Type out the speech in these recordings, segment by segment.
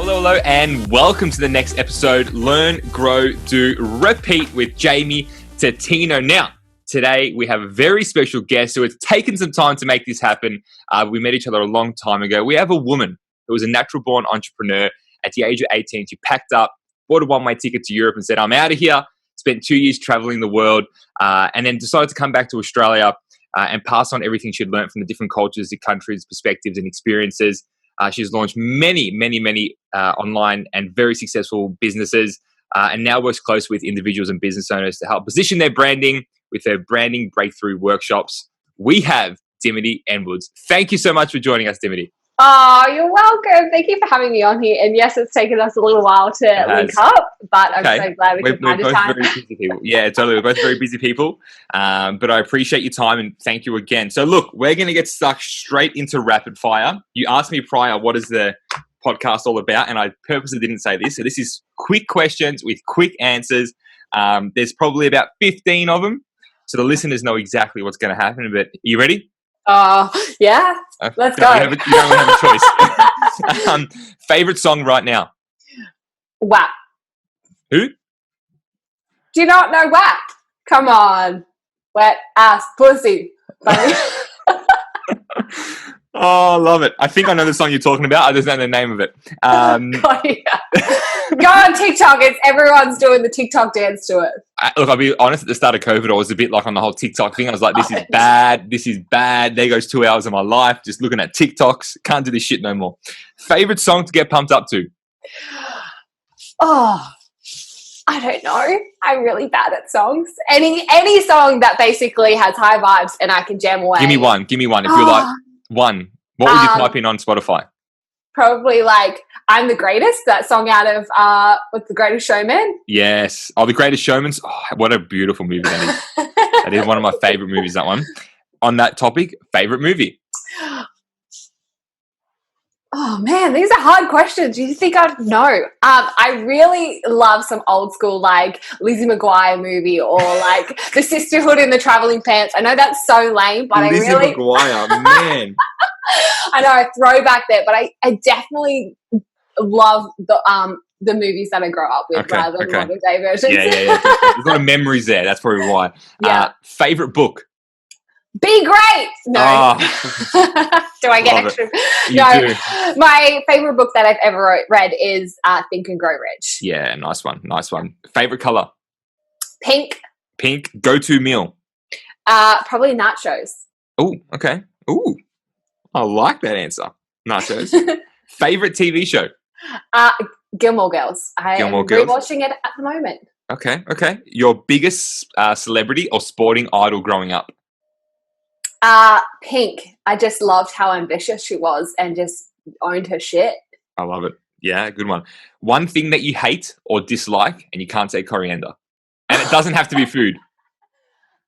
Hello, and welcome to the next episode, Learn, Grow, Do, Repeat with Jamie Totino. Now, today we have a very special guest who has taken some time to make this happen. We met each other a long time ago. We have a woman who was a natural-born entrepreneur. At the age of 18, she packed up, bought a one-way ticket to Europe and said, I'm out of here. Spent 2 years traveling the world, and then decided to come back to Australia and pass on everything she'd learned from the different cultures, the countries, perspectives, and experiences. She's launched many online and very successful businesses, and now works close with individuals and business owners to help position their branding with her branding breakthrough workshops. We have Dimity Edwards. Thank you so much for joining us, Dimity. Oh, you're welcome. Thank you for having me on here. And yes, it's taken us a little while to link up, but I'm so glad we could find a time. We're both very busy people. Yeah, totally. We're both very busy people, but I appreciate your time and thank you again. So look, we're going to get stuck straight into rapid fire. You asked me prior, what is the podcast all about? And I purposely didn't say this. So this is quick questions with quick answers. There's probably about 15 of them. So the listeners know exactly what's going to happen, but are you ready? Yeah, let's go. You don't have a choice. Favorite song right now? WAP. Who? Do you not know WAP? Come on. Wet ass pussy. Oh, I love it. I think I know the song you're talking about. I just don't know the name of it. Go on TikTok. Everyone's doing the TikTok dance to it. Look, I'll be honest, at the start of COVID, I was a bit like on the whole TikTok thing. I was like, this is bad. This is bad. There goes 2 hours of my life just looking at TikToks. Can't do this shit no more. Favorite song to get pumped up to? Oh, I don't know. I'm really bad at songs. Any song that basically has high vibes and I can jam away. Give me one. If you're like one, what would you type in on Spotify? Probably like I'm the Greatest, that song out of what's The Greatest Showman? Yes. Oh, The Greatest Showman. Oh, what a beautiful movie that is. That is one of my favorite movies, that one. On that topic, favorite movie? Oh man, these are hard questions. You think I'd know? I really love some old school like Lizzie McGuire movie or like The Sisterhood in the Traveling Pants. I know that's so lame, but Lizzie McGuire, man. I know, a throwback there, but I definitely love the movies that I grew up with rather than modern day versions. Yeah. There's a lot of memories there. That's probably why. Yeah. Favorite book? Be Great. No. Do I get extra? No. My favorite book that I've ever read is Think and Grow Rich. Yeah, nice one. Favorite color? Pink. Go-to meal? Probably nachos. Oh, okay. Ooh, I like that answer. Nachos. Favorite TV show? Gilmore Girls. I'm rewatching it at the moment. Okay. Your biggest celebrity or sporting idol growing up? Pink. I just loved how ambitious she was and just owned her shit. I love it. Yeah, good one. One thing that you hate or dislike, and you can't say coriander. And it doesn't have to be food.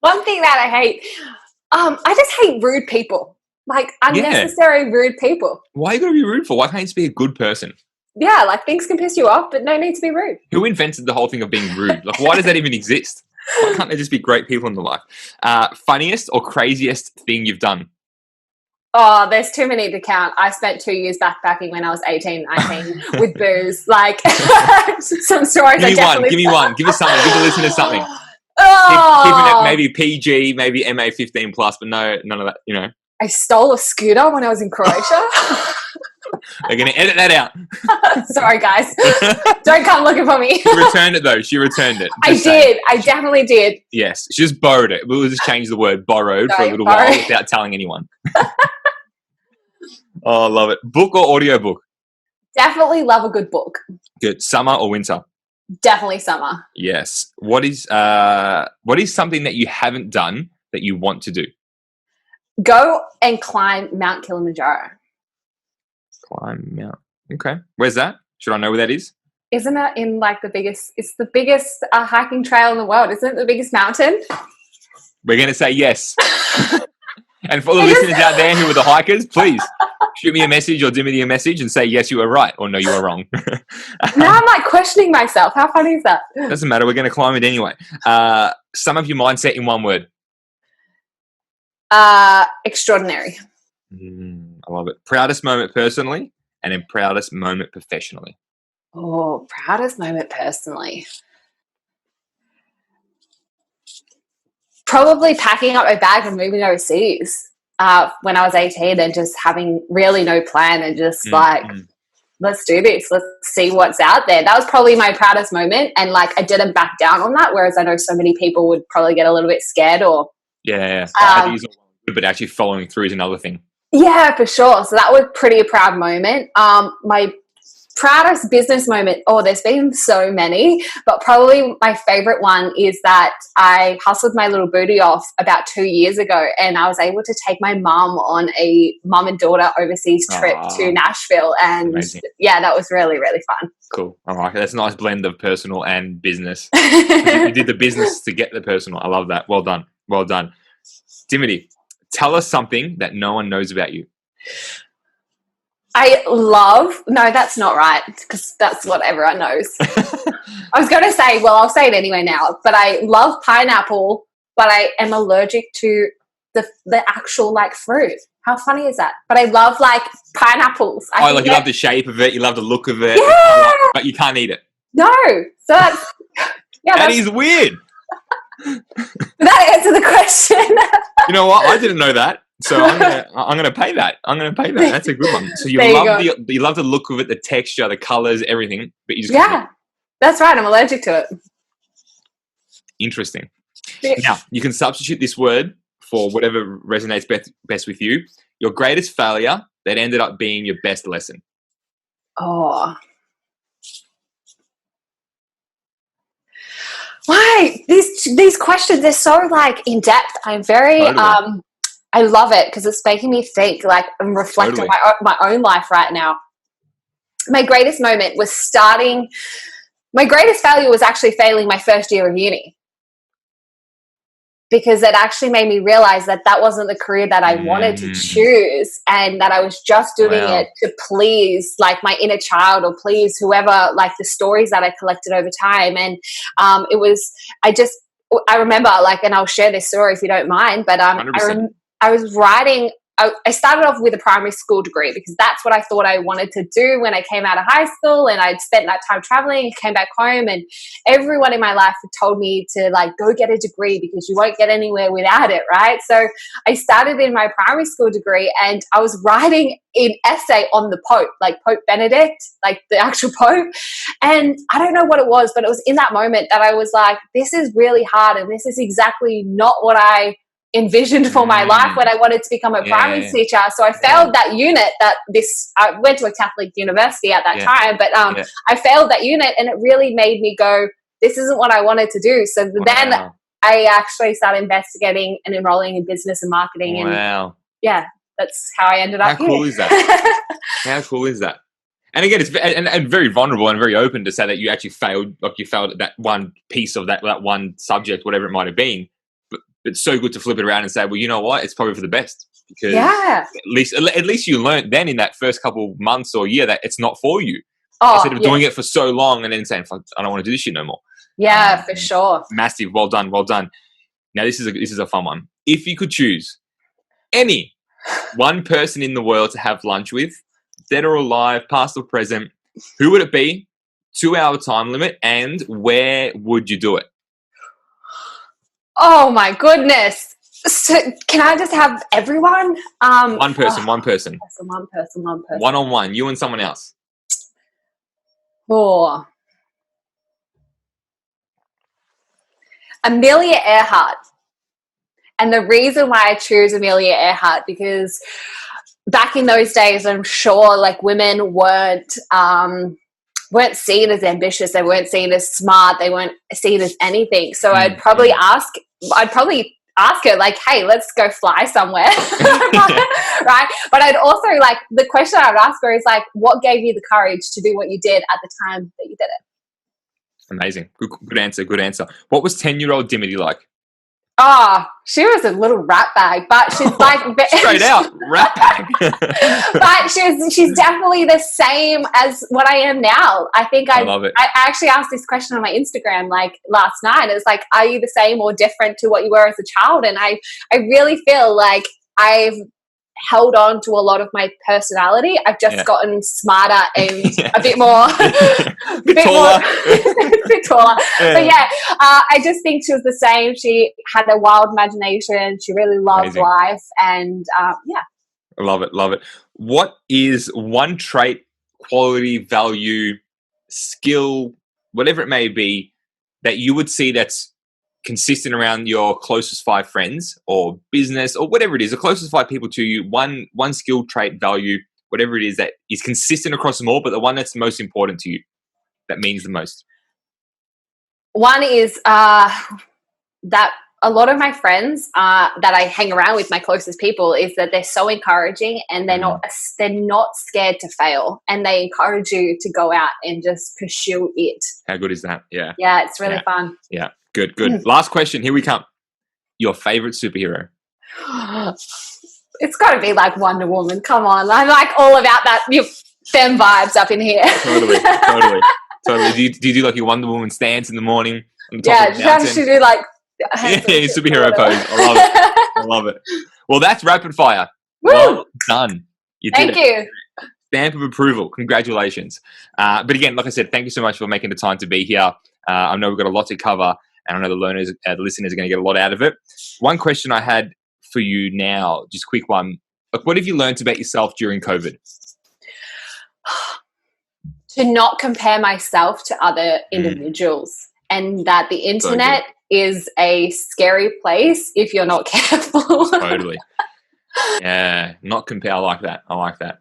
One thing that I hate, I just hate rude people. Like unnecessary rude people. Why are you going to be rude for? Why can't you just be a good person? Yeah, like things can piss you off, but no need to be rude. Who invented the whole thing of being rude? Like, why does that even exist? Why can't there just be great people in the life? Funniest or craziest thing you've done? Oh, there's too many to count. I spent 2 years backpacking when I was 18, 19 with booze. Like, some stories. Give me one. Give us something. Give the listeners something. Oh. Keeping it maybe PG, maybe MA 15 plus, but no, none of that, you know. I stole a scooter when I was in Croatia. They're going to edit that out. Sorry, guys. Don't come looking for me. She returned it, though. She returned it. I did. I definitely did. Yes. She just borrowed it. We'll just change the word borrowed for a little while without telling anyone. Oh, I love it. Book or audio book? Definitely love a good book. Good. Summer or winter? Definitely summer. Yes. What is something that you haven't done that you want to do? Go and climb Mount Kilimanjaro. Climb Mount. Okay. Where's that? Should I know where that is? Isn't it in like it's the biggest hiking trail in the world. Isn't it the biggest mountain? We're going to say yes. And for all the listeners out there who are the hikers, please shoot me a message or Dimity a message and say, yes, you were right, or no, you were wrong. Now I'm like questioning myself. How funny is that? Doesn't matter. We're going to climb it anyway. Sum up your mindset in one word. Extraordinary. I love it. Proudest moment personally and then proudest moment professionally. Oh, proudest moment personally. Probably packing up my bag and moving overseas when I was 18 and just having really no plan and just let's do this. Let's see what's out there. That was probably my proudest moment. And like, I didn't back down on that. Whereas I know so many people would probably get a little bit scared or. But actually following through is another thing. Yeah, for sure. So that was pretty a proud moment. My proudest business moment, there's been so many, but probably my favorite one is that I hustled my little booty off about 2 years ago, and I was able to take my mum on a mum and daughter overseas trip to Nashville, and amazing. Yeah, that was really, really fun. Cool. All right, that's a nice blend of personal and business. You did the business to get the personal. I love that. Well done. Well done. Dimity, tell us something that no one knows about you. No, that's not right, because that's what everyone knows. I was going to say, well, I'll say it anyway now, but I love pineapple, but I am allergic to the actual like fruit. How funny is that? But I love like pineapples. You love the shape of it, you love the look of it, yeah! But you can't eat it. No. So that's, that is weird. Did that answer the question? You know what? I didn't know that. So I'm gonna pay that. That's a good one. So you love the look of it, the texture, the colors, everything, but you just that's right. I'm allergic to it. Interesting. Yeah. Now you can substitute this word for whatever resonates best with you. Your greatest failure that ended up being your best lesson. Oh. Why these questions? They're so like in depth. I'm very totally. I love it because it's making me think, like I'm reflecting on my own life right now. My greatest moment was my greatest failure was actually failing my first year of uni, because it actually made me realize that wasn't the career that I wanted to choose, and that I was just doing it to please like my inner child or please whoever, like the stories that I collected over time. And I remember, like, and I'll share this story if you don't mind, but I was writing. I started off with a primary school degree because that's what I thought I wanted to do when I came out of high school, and I'd spent that time traveling, came back home, and everyone in my life had told me to like go get a degree because you won't get anywhere without it, right? So I started in my primary school degree, and I was writing an essay on the Pope, like Pope Benedict, like the actual Pope. And I don't know what it was, but it was in that moment that I was like, this is really hard, and this is exactly not what I envisioned for my life when I wanted to become a primary teacher. So I failed that unit. I went to a Catholic university at that time, but I failed that unit, and it really made me go, this isn't what I wanted to do. So then I actually started investigating and enrolling in business and marketing. And that's how I ended up here. How cool is that? How cool is that? And again, it's and very vulnerable and very open to say that you actually failed, like you failed at that one piece of that one subject, whatever it might have been. It's so good to flip it around and say, well, you know what? It's probably for the best, because at least you learned then in that first couple months or year that it's not for you. Instead of doing it for so long and then saying, I don't want to do this shit no more. Yeah, for sure. Massive. Well done. Well done. Now this is a fun one. If you could choose any one person in the world to have lunch with, dead or alive, past or present, who would it be? 2-hour time limit, and where would you do it? Oh my goodness. So can I just have everyone? One person. One person. One-on-one, you and someone else. Oh. Amelia Earhart. And the reason why I choose Amelia Earhart, because back in those days, I'm sure like women weren't seen as ambitious, they weren't seen as smart, they weren't seen as anything. So I'd probably ask her like, hey, let's go fly somewhere. Right? But I'd also like, the question I would ask her is like, what gave you the courage to do what you did at the time that you did it? Amazing. Good answer. What was 10-year-old Dimity like? Oh, she was a little rat bag, but she's like straight out rat bag. But she's definitely the same as what I am now. I think I love it. I actually asked this question on my Instagram like last night. It was like, are you the same or different to what you were as a child? And I really feel like I've held on to a lot of my personality. I've just gotten smarter and a bit more, a bit taller. bit taller. But I just think she was the same. She had a wild imagination. She really loved life, and I love it. Love it. What is one trait, quality, value, skill, whatever it may be, that you would see that's consistent around your closest 5 friends or business or whatever it is, the closest 5 people to you, one skill, trait, value, whatever it is that is consistent across them all, but the one that's most important to you, that means the most? One is that a lot of my friends that I hang around with, my closest people, is that they're so encouraging, and they're not scared to fail, and they encourage you to go out and just pursue it. How good is that? Yeah. Yeah, it's really fun. Yeah. Good. Last question. Here we come. Your favorite superhero? It's got to be like Wonder Woman. Come on. I'm like all about that femme vibes up in here. Totally. Do you do like your Wonder Woman stance in the morning? On the top of the mountain? She do like superhero pose. I love it. Well, that's rapid fire. Woo! Well done. Thank you. Stamp of approval. Congratulations. But again, like I said, thank you so much for making the time to be here. I know we've got a lot to cover, and I know the listeners are going to get a lot out of it. One question I had for you now, just a quick one. Like, what have you learned about yourself during COVID? To not compare myself to other individuals, and that the internet is a scary place if you're not careful. Totally. Yeah, not compare. I like that.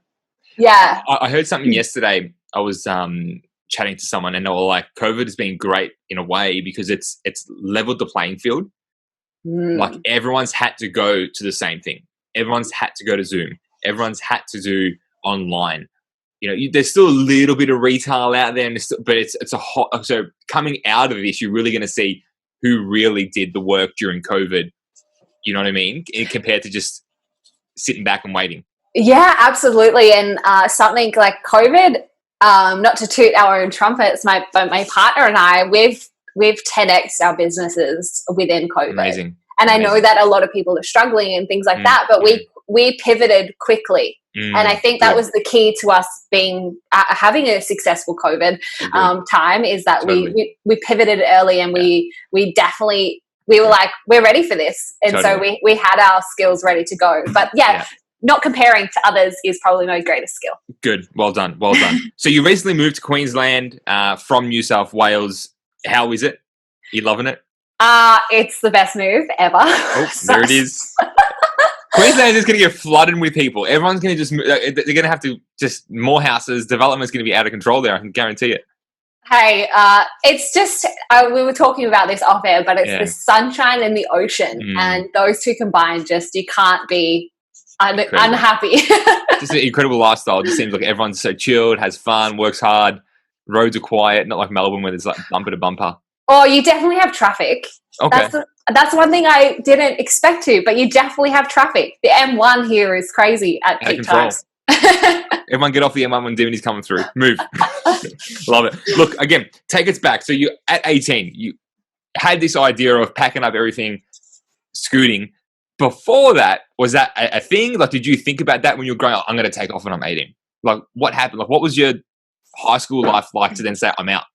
Yeah. I heard something yesterday. I was chatting to someone, and they were like, COVID has been great in a way because it's leveled the playing field. Like, everyone's had to go to the same thing. Everyone's had to go to Zoom. Everyone's had to do online. You know, there's still a little bit of retail out there, but it's a hot. So coming out of this, you're really going to see who really did the work during COVID. You know what I mean? Compared to just sitting back and waiting. Yeah, absolutely. And something like COVID, not to toot our own trumpets, but my partner and I, we've 10x'd our businesses within COVID. Amazing. And I know that a lot of people are struggling and things like that, but we pivoted quickly. And I think that was the key to us being having a successful COVID time, is that we pivoted early, and we definitely, we were like, we're ready for this. And so we had our skills ready to go. But not comparing to others is probably my greatest skill. Good. Well done. So you recently moved to Queensland from New South Wales. How is it? You loving it? It's the best move ever. Oh, there it is. Queensland is going to get flooded with people. Everyone's going to just, they're going to have to just more houses. Development's going to be out of control there. I can guarantee it. Hey, it's just, we were talking about this off air, but it's the sunshine and the ocean, and those two combined, just, you can't be unhappy. Just an incredible lifestyle. It just seems like everyone's so chilled, has fun, works hard. Roads are quiet, not like Melbourne where there's like bumper to bumper. Oh, you definitely have traffic. Okay. That's one thing I didn't expect to, but you definitely have traffic. The M1 here is crazy at peak times. Everyone get off the M1 when Dimity's coming through. Move. Love it. Look, again, take us back. So you, at 18, you had this idea of packing up everything, scooting. Before that, was that a thing? Like, did you think about that when you were growing up? I'm going to take off when I'm 18. Like, what happened? Like, what was your high school life like to then say, I'm out?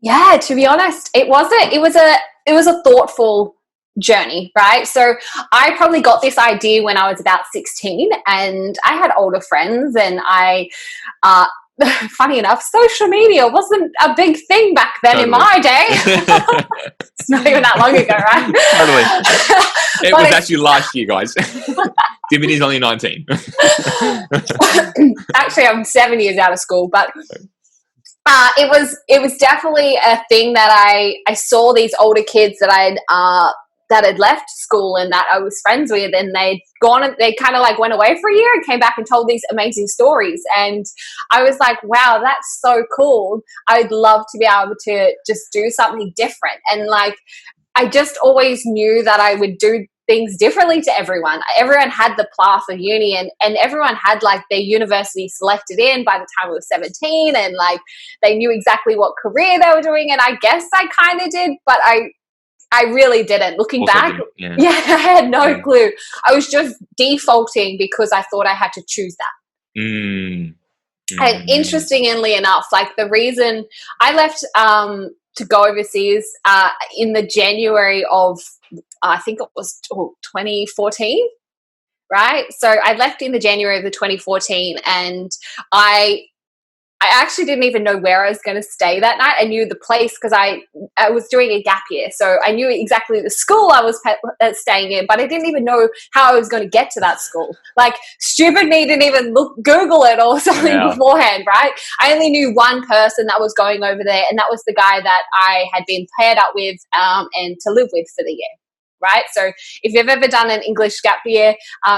Yeah, to be honest, it wasn't. It was a thoughtful journey, right? So I probably got this idea when I was about 16, and I had older friends, and funny enough, social media wasn't a big thing back then in my day. It's not even that long ago, right? Totally. It was actually last year, guys. Dimity's only 19. Actually, I'm 7 years out of school, but it was definitely a thing that I saw these older kids that had left school and that I was friends with, and they'd gone and they kind of like went away for a year and came back and told these amazing stories. And I was like, wow, that's so cool. I'd love to be able to just do something different. And like, I just always knew that I would do things differently to everyone. Everyone had the path of uni, and everyone had like their university selected in by the time I was 17, and like they knew exactly what career they were doing. And I guess I kind of did, but I I really didn't. Looking Also back, yeah. I had no clue. I was just defaulting because I thought I had to choose that. And interestingly enough, like the reason I left to go overseas in the January of, I think it was 2014, right? So I left in the January of the 2014, and I actually didn't even know where I was going to stay that night. I knew the place because I was doing a gap year. So I knew exactly the school I was staying in, but I didn't even know how I was going to get to that school. Like, stupid me didn't even Google it or something beforehand, right? I only knew one person that was going over there, and that was the guy that I had been paired up with and to live with for the year. Right. So if you've ever done an English gap year,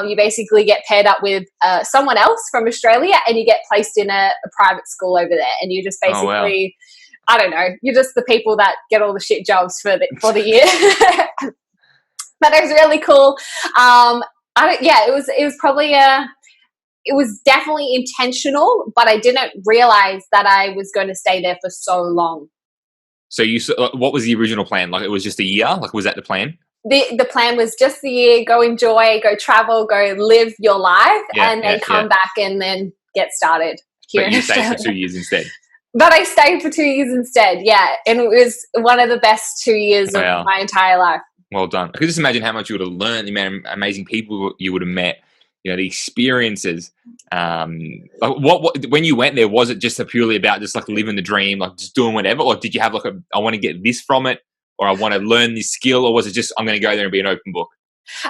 you basically get paired up with someone else from Australia, and you get placed in a private school over there. And you just basically, I don't know, you're just the people that get all the shit jobs for the year. But it was really cool. It was probably it was definitely intentional, but I didn't realize that I was going to stay there for so long. So what was the original plan? Like, it was just a year? Like, was that the plan? The plan was just the year, go enjoy, go travel, go live your life, and then come back and then get started here in Australia. Stayed for 2 years instead. But I stayed for 2 years instead, yeah. And it was one of the best 2 years of my entire life. Well done. I could just imagine how much you would have learned, the amount of amazing people you would have met, the experiences. When you went there, was it just purely about just like living the dream, like just doing whatever? Or did you have like I want to get this from it, or I want to learn this skill, or was it just, I'm going to go there and be an open book?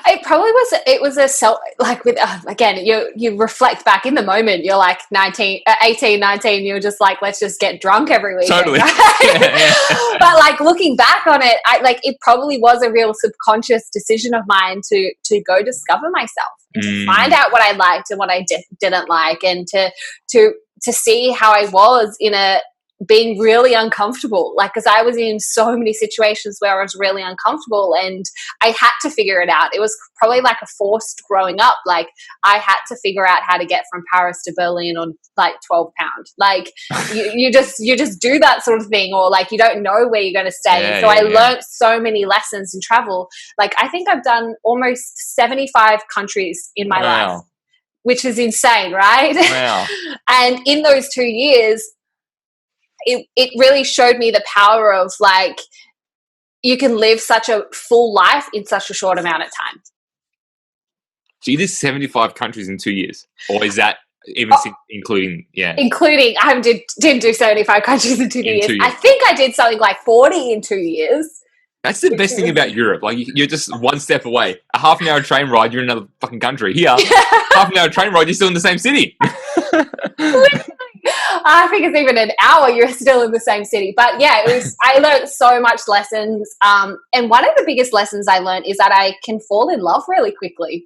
It probably was. It was a self, like with again, you reflect back in the moment. You're like 18, 19. You're just like, let's just get drunk every weekend. Totally. Right? But like looking back on it, it probably was a real subconscious decision of mine to go discover myself and to find out what I liked and what I didn't like, and to see how I was in being really uncomfortable, like, because I was in so many situations where I was really uncomfortable and I had to figure it out. It was probably like a forced growing up. Like, I had to figure out how to get from Paris to Berlin on like 12 pounds. Like you just do that sort of thing, or like you don't know where you're going to stay. I learned so many lessons in travel. Like, I think I've done almost 75 countries in my life, which is insane, right? Wow. And in those 2 years, it really showed me the power of, like, you can live such a full life in such a short amount of time. So you did 75 countries in 2 years? Or is that even including, Including, I didn't do 75 countries in 2 years. I think I did something like 40 in 2 years. That's the best thing about Europe. Like, you're just one step away. A half an hour train ride, you're in another fucking country. Here, half an hour train ride, you're still in the same city. I think it's even an hour, you're still in the same city. But yeah, I learned so much lessons. And one of the biggest lessons I learned is that I can fall in love really quickly.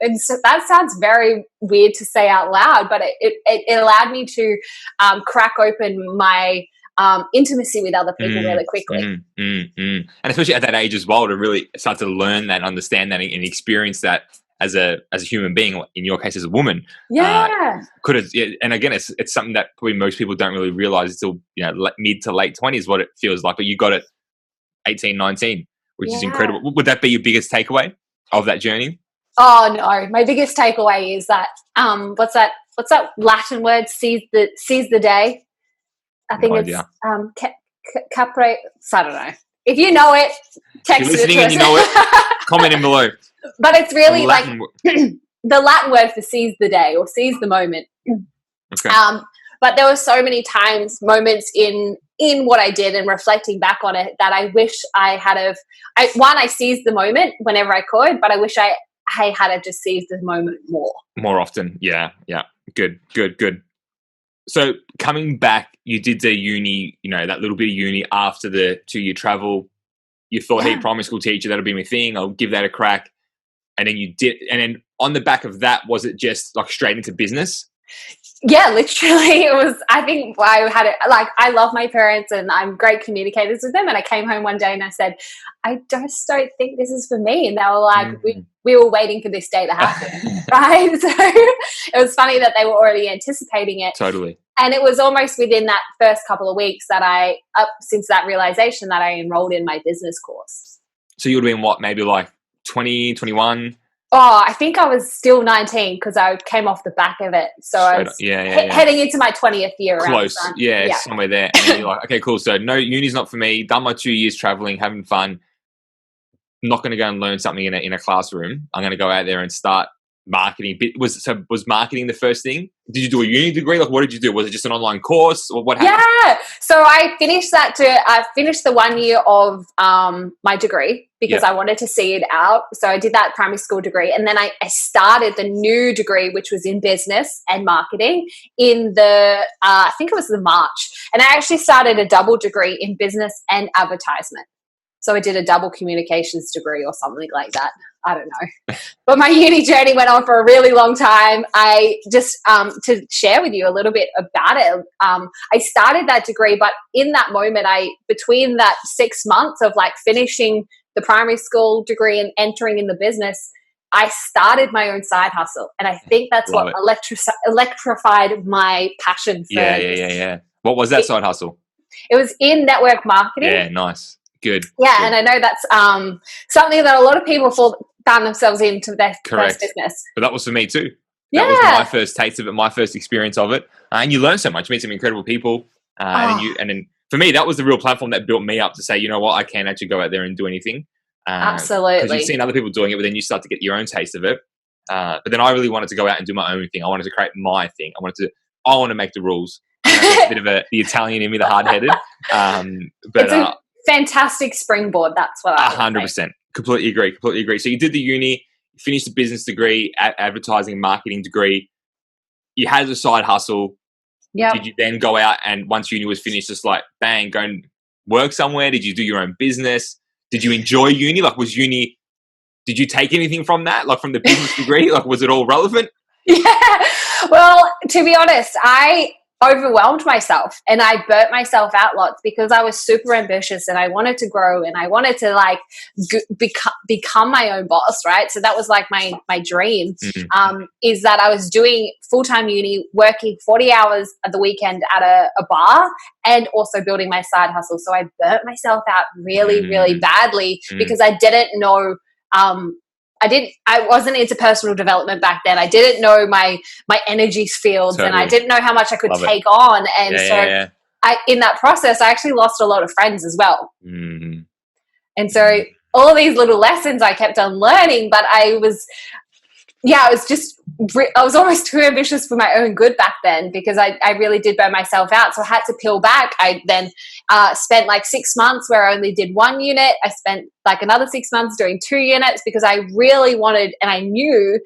And so that sounds very weird to say out loud, but it allowed me to crack open my intimacy with other people really quickly. And especially at that age as well, to really start to learn that, understand that, and experience that as a human being, in your case as a woman. And again, it's something that probably most people don't really realize until mid to late 20s what it feels like, but you got it 18, 19, which is incredible. Would that be your biggest takeaway of that journey? Oh no, my biggest takeaway is that what's that Latin word, seize the day? I think capre. I don't know. If you know it, text it to us. And you know it, comment in below. But it's really like the Latin word for seize the day or seize the moment. Okay. But there were so many moments in what I did and reflecting back on it that I wish I had I seized the moment whenever I could, but I wish I had just seized the moment more often. Yeah. Good. So coming back, you did the uni, that little bit of uni after the 2-year travel. You thought, hey, primary school teacher, that'll be my thing. I'll give that a crack. And then you did. And then on the back of that, was it just like straight into business? Yeah, literally. It was, I think I had it, like, I love my parents and I'm great communicators with them. And I came home one day and I said, I just don't think this is for me. And they were like, we were waiting for this day to happen. Right. So it was funny that they were already anticipating it. Totally. And it was almost within that first couple of weeks that since that realization, that I enrolled in my business course. So you would have been what, maybe like 20, 21? Oh, I think I was still 19 because I came off the back of it. So I was heading into my 20th year. Close. Yeah, somewhere there. And then you're like, okay, cool. So no, uni's not for me. Done my 2 years traveling, having fun. Not going to go and learn something in a classroom. I'm going to go out there and start marketing. Was marketing the first thing? Did you do a uni degree? Like, what did you do? Was it just an online course, or what happened? Yeah. So I finished I finished the 1 year of my degree because I wanted to see it out. So I did that primary school degree, and then I started the new degree, which was in business and marketing in the I think it was the March, and I actually started a double degree in business and advertisement. So I did a double communications degree or something like that. I don't know. But my uni journey went on for a really long time. I just, to share with you a little bit about it, I started that degree, but in that moment, between that 6 months of like finishing the primary school degree and entering in the business, I started my own side hustle. And I think that's what electrified my passion for Yeah. What was that side hustle? It was in network marketing. Yeah, nice. Good. Yeah, and I know that's something that a lot of people found themselves into their first business. But that was for me too. That was my first taste of it, my first experience of it. And you learn so much, meet some incredible people. And then for me, that was the real platform that built me up to say, you know what, I can actually go out there and do anything. Absolutely. Because you've seen other people doing it, but then you start to get your own taste of it. But then I really wanted to go out and do my own thing. I wanted to create my thing. I want to make the rules. A bit of the Italian in me, the hard-headed. But fantastic springboard. That's what I 100%. Completely agree. So you did the uni, you finished the business degree, advertising and marketing degree. You had a side hustle. Yeah. Did you then go out and once uni was finished, just like bang, go and work somewhere? Did you do your own business? Did you enjoy uni? Like, did you take anything from that? Like from the business degree? Like, was it all relevant? Yeah. Well, to be honest, I overwhelmed myself and I burnt myself out lots because I was super ambitious and I wanted to grow and I wanted to like become my own boss, right? So that was like my dream, is that I was doing full-time uni, working 40 hours at the weekend at a bar and also building my side hustle. So I burnt myself out really, really badly because I didn't know I wasn't into personal development back then. I didn't know my energy fields and I didn't know how much I could take on. And in that process, I actually lost a lot of friends as well. And so all these little lessons I kept on learning, but I was almost too ambitious for my own good back then because I really did burn myself out. So I had to peel back. I then spent like 6 months where I only did 1 unit. I spent like another 6 months doing 2 units because I really wanted, and I knew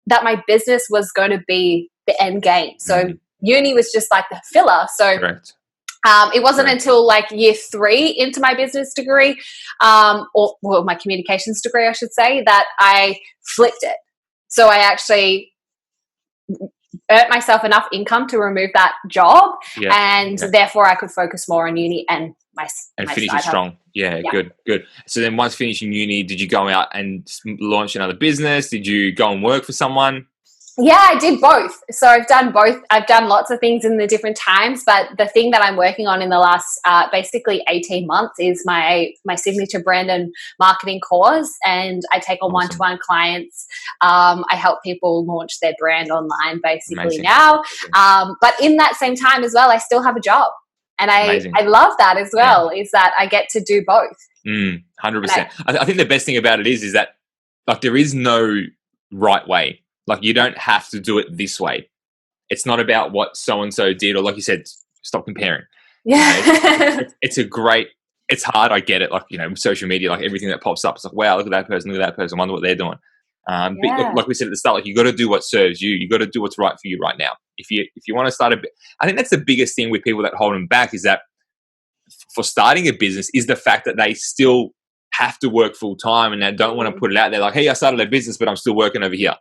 that my business was going to be the end game. So uni was just like the filler. So it wasn't until like year 3 into my business degree, or my communications degree, I should say, that I flipped it. So I actually earned myself enough income to remove that job, and therefore I could focus more on uni and my finish it strong. Yeah, good. So then once finishing uni, did you go out and launch another business? Did you go and work for someone? Yeah, I did both. So I've done both. I've done lots of things in the different times, but the thing that I'm working on in the last basically 18 months is my signature brand and marketing course, and I take on one-to-one clients. I help people launch their brand online basically now. But in that same time as well, I still have a job. And I love that as well, is that I get to do both. 100%. I think the best thing about it is that like there is no right way. Like you don't have to do it this way. It's not about what so-and-so did, or like you said, stop comparing. Yeah. It's hard. I get it. Like, social media, like everything that pops up, it's like, wow, look at that person, wonder what they're doing. But like we said at the start, like you got to do what serves you. You got to do what's right for you right now. If you want to start I think that's the biggest thing with people that hold them back is that for starting a business is the fact that they still have to work full time and they don't want to put it out there like, hey, I started a business, but I'm still working over here.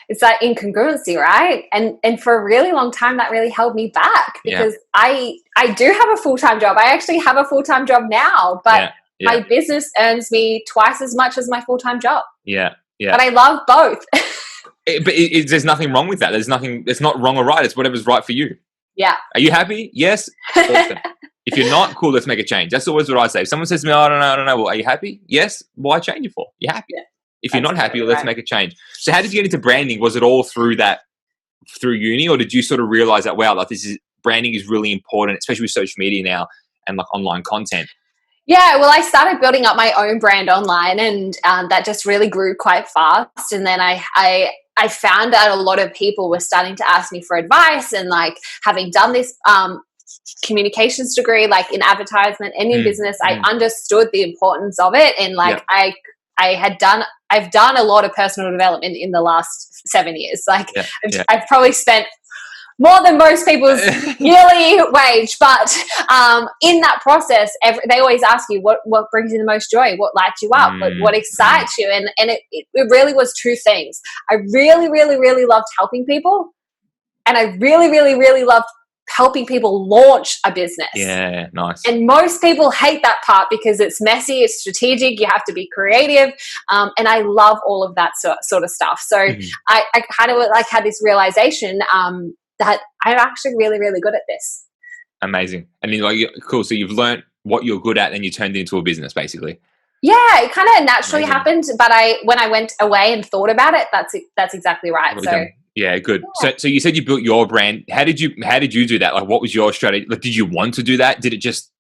It's that incongruency, right? And for a really long time, that really held me back because I do have a full-time job. I actually have a full-time job now, but my business earns me twice as much as my full-time job. Yeah. But I love both. There's nothing wrong with that. It's not wrong or right. It's whatever's right for you. Yeah. Are you happy? Yes. Awesome. If you're not, cool, let's make a change. That's always what I say. If someone says to me, oh, I don't know. Well, are you happy? Yes. Why change it for? You're happy. Yeah, if you're not happy, let's make a change. So how did you get into branding? Was it all through uni, or did you sort of realize that, wow, like branding is really important, especially with social media now and like online content? Yeah, well, I started building up my own brand online, and that just really grew quite fast. And then I found that a lot of people were starting to ask me for advice, and like having done this communications degree, like in advertisement and in business, I understood the importance of it. And like I've done a lot of personal development in the last 7 years. Like I've probably spent more than most people's yearly wage, but in that process, they always ask you what brings you the most joy, what lights you up, what excites you, and it really was two things. I really, really, really loved helping people, and I really, really, really loved helping people launch a business. Yeah, nice. And most people hate that part because it's messy, it's strategic, you have to be creative, and I love all of that sort of stuff. So I kind of like had this realization that I'm actually really, really good at this. Amazing. And you're like, cool. So you've learned what you're good at, and you turned it into a business, basically. Yeah, it kind of naturally happened. But when I went away and thought about it, that's exactly right. So. Yeah, good. Yeah. So you said you built your brand. How did you do that? Like, what was your strategy? Like, did you want to do that? Did it just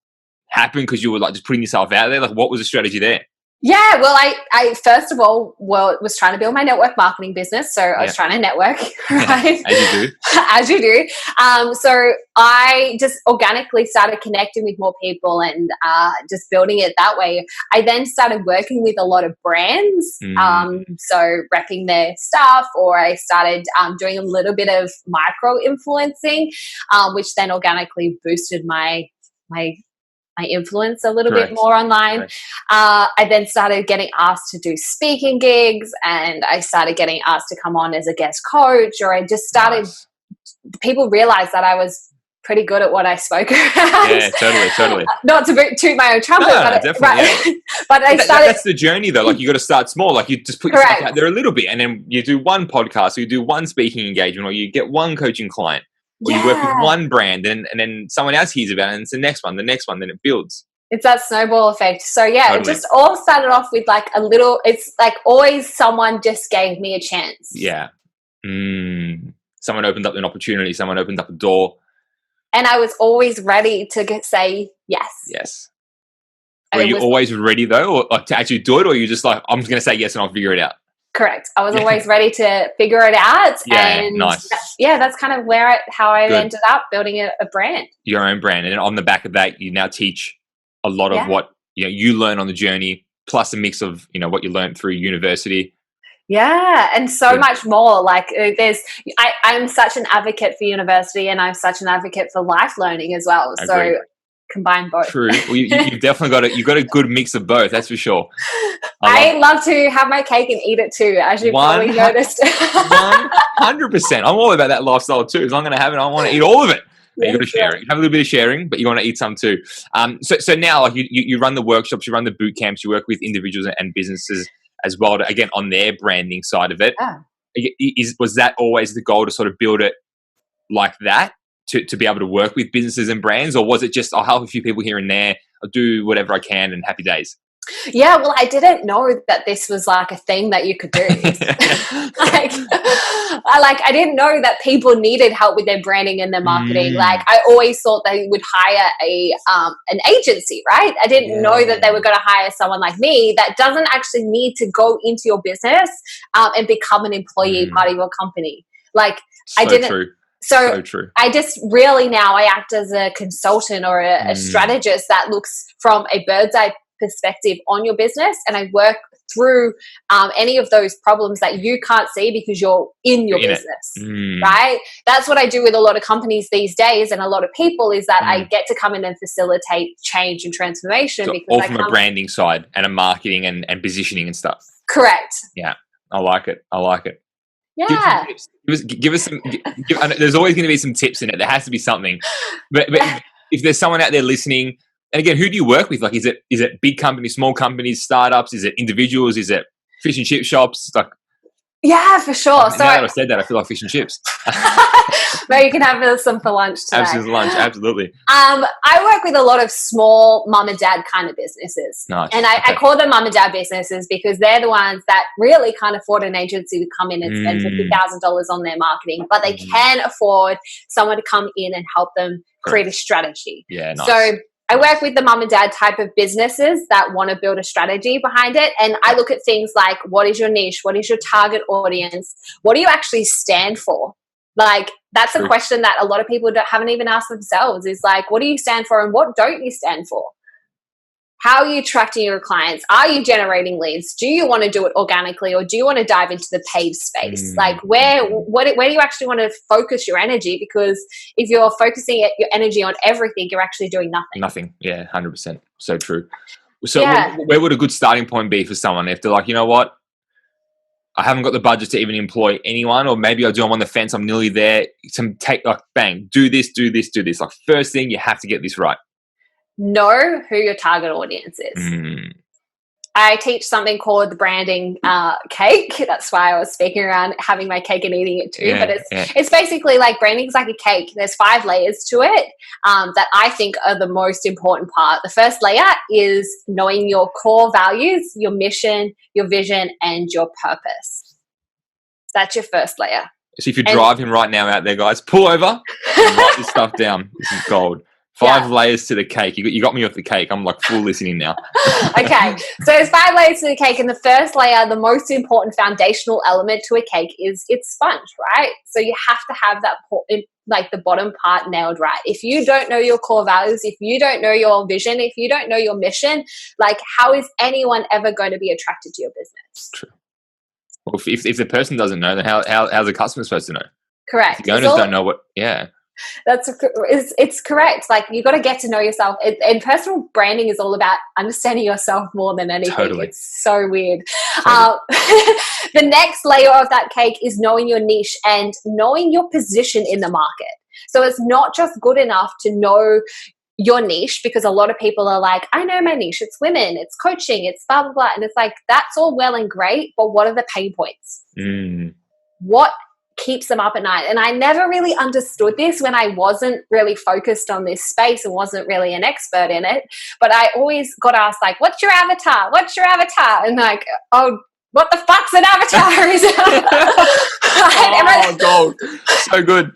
happen because you were like just putting yourself out there? Like, what was the strategy there? Yeah, well, I first of all, was trying to build my network marketing business. So I was trying to network, right? As you do. As you do. So I just organically started connecting with more people and just building it that way. I then started working with a lot of brands. So repping their stuff, or I started doing a little bit of micro influencing, which then organically boosted my influence a little bit more online. I then started getting asked to do speaking gigs, and I started getting asked to come on as a guest coach, or I just started, people realized that I was pretty good at what I spoke about. Yeah, totally. Not to toot my own trumpet, but I started. That's the journey though. Like you got to start small. Like you just put yourself out there a little bit, and then you do one podcast, or you do one speaking engagement, or you get one coaching client. Or you work with one brand, and then someone else hears about it, and it's the next one, then it builds. It's that snowball effect. So it just all started off with like a little, it's like always someone just gave me a chance. Yeah. Someone opened up an opportunity, someone opened up a door. And I was always ready to say yes. Yes. Were you always ready though, or to actually do it, or you just like, I'm just going to say yes and I'll figure it out? Correct. I was always ready to figure it out. And nice. That's kind of how I ended up building a brand. Your own brand. And then on the back of that, you now teach a lot of what you learn on the journey, plus a mix of what you learned through university. Yeah, and so much more. Like I'm such an advocate for university, and I'm such an advocate for life learning as well. So combine both. True. Well, you've definitely got a good mix of both. That's for sure. I love to have my cake and eat it too, as you've probably noticed. 100%. I'm all about that lifestyle too. As I'm going to have it, I want to eat all of it. You got to share it. You have a little bit of sharing, but you want to eat some too. So now, like you run the workshops, you run the boot camps, you work with individuals and businesses as well, again on their branding side of it. Was that always the goal, to sort of build it like that? To be able to work with businesses and brands, or was it just I'll help a few people here and there, I'll do whatever I can and happy days? Yeah, well, I didn't know that this was like a thing that you could do. I didn't know that people needed help with their branding and their marketing. Like I always thought they would hire an agency, right? I didn't know that they were going to hire someone like me that doesn't actually need to go into your business and become an employee part of your company. Like I didn't. True. So true. I just really now I act as a consultant or a strategist that looks from a bird's eye perspective on your business, and I work through any of those problems that you can't see because you're in your business, right? That's what I do with a lot of companies these days, and a lot of people, is that I get to come in and facilitate change and transformation. So because all from a branding side and a marketing and positioning and stuff. Correct. Yeah, I like it. Yeah. Give us some. There's always going to be some tips in it. There has to be something. But if there's someone out there listening, and again, who do you work with? Like, is it big companies, small companies, startups? Is it individuals? Is it fish and chip shops? Like, Yeah, for sure. Now that I've said that, I feel like fish and chips. Maybe you can have some for lunch today. Absolutely lunch, absolutely. I work with a lot of small mum and dad kind of businesses. Nice. And I call them mum and dad businesses because they're the ones that really can't afford an agency to come in and spend $50,000 on their marketing, but they can afford someone to come in and help them create a strategy. Yeah, nice. So I work with the mum and dad type of businesses that want to build a strategy behind it. And I look at things like, what is your niche? What is your target audience? What do you actually stand for? Like, that's a question that a lot of people haven't even asked themselves, is like, what do you stand for and what don't you stand for? How are you attracting your clients? Are you generating leads? Do you want to do it organically, or do you want to dive into the paid space? Like, where do you actually want to focus your energy? Because if you're focusing your energy on everything, you're actually doing nothing. Nothing. Yeah, 100%. So true. So where would a good starting point be for someone if they're like, you know what? I haven't got the budget to even employ anyone, or maybe I do. I'm on the fence. I'm nearly there. Bang, do this. Like, first thing, you have to get this right. Know who your target audience is. I teach something called the branding cake. That's why I was speaking around having my cake and eating it too. But it's basically like, branding is like a cake. There's 5 layers to it that I think are the most important part. The first layer is knowing your core values, your mission, your vision, and your purpose. That's your first layer. So if you're driving right now out there, guys, pull over and write this stuff down. This is gold. 5 layers to the cake. You got me off the cake. I'm like full listening now. Okay. So there's 5 layers to the cake. And the first layer, the most important foundational element to a cake, is its sponge, right? So you have to have that, like, the bottom part nailed right. If you don't know your core values, if you don't know your vision, if you don't know your mission, like, how is anyone ever going to be attracted to your business? True. Well, if the person doesn't know, then how's the customer supposed to know? Correct. If the owners don't know what, it's correct. Like, you got to get to know yourself, and personal branding is all about understanding yourself more than anything. Totally. It's so weird. The next layer of that cake is knowing your niche and knowing your position in the market. So it's not just good enough to know your niche, because a lot of people are like, I know my niche, it's women, it's coaching, it's blah blah blah, and it's like, that's all well and great, but what are the pain points? What keeps them up at night? And I never really understood this when I wasn't really focused on this space and wasn't really an expert in it. But I always got asked, like, what's your avatar? What's your avatar? And like, oh, what the fuck's an avatar? Oh, gold. So good.